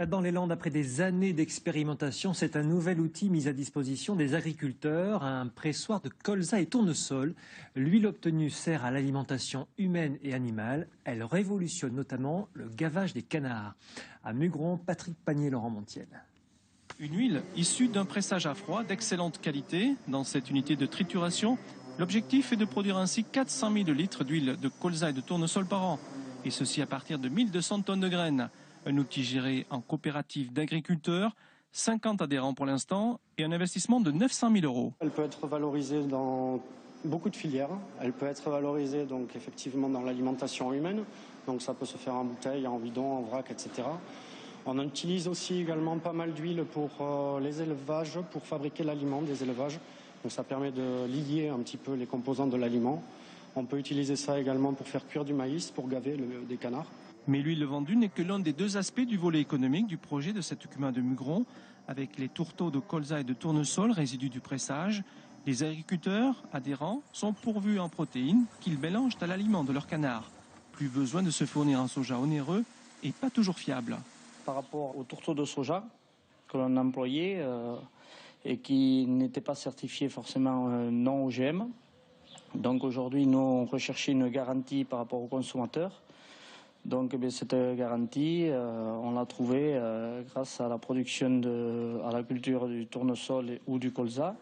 Dans les Landes, après des années d'expérimentation, c'est un nouvel outil mis à disposition des agriculteurs, un pressoir de colza et tournesol. L'huile obtenue sert à l'alimentation humaine et animale. Elle révolutionne notamment le gavage des canards. À Mugron, Patrick Panier, Laurent Montiel. Une huile issue d'un pressage à froid d'excellente qualité dans cette unité de trituration. L'objectif est de produire ainsi 400 000 litres d'huile de colza et de tournesol par an. Et ceci à partir de 1200 tonnes de graines. Un outil géré en coopérative d'agriculteurs, 50 adhérents pour l'instant et un investissement de 900 000 euros. Elle peut être valorisée dans beaucoup de filières. Elle peut être valorisée donc effectivement dans l'alimentation humaine. Donc ça peut se faire en bouteille, en bidon, en vrac, etc. On utilise aussi également pas mal d'huile pour les élevages, pour fabriquer l'aliment des élevages. Donc ça permet de lier un petit peu les composants de l'aliment. On peut utiliser ça également pour faire cuire du maïs, pour gaver des canards. Mais l'huile vendue n'est que l'un des deux aspects du volet économique du projet de cet cumin de Mugron. Avec les tourteaux de colza et de tournesol, résidus du pressage, les agriculteurs adhérents sont pourvus en protéines qu'ils mélangent à l'aliment de leurs canards. Plus besoin de se fournir un soja onéreux et pas toujours fiable. Par rapport aux tourteaux de soja que l'on employait et qui n'étaient pas certifiés forcément non OGM. Donc aujourd'hui, nous, on recherchait une garantie par rapport aux consommateurs. Donc cette garantie, on l'a trouvée grâce à la production, à la culture du tournesol ou du colza.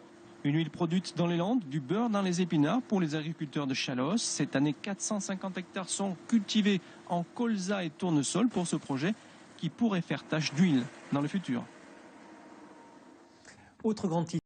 Une huile produite dans les Landes, du beurre dans les épinards pour les agriculteurs de Chalosse. Cette année, 450 hectares sont cultivés en colza et tournesol pour ce projet qui pourrait faire tache d'huile dans le futur. Autre grand titre.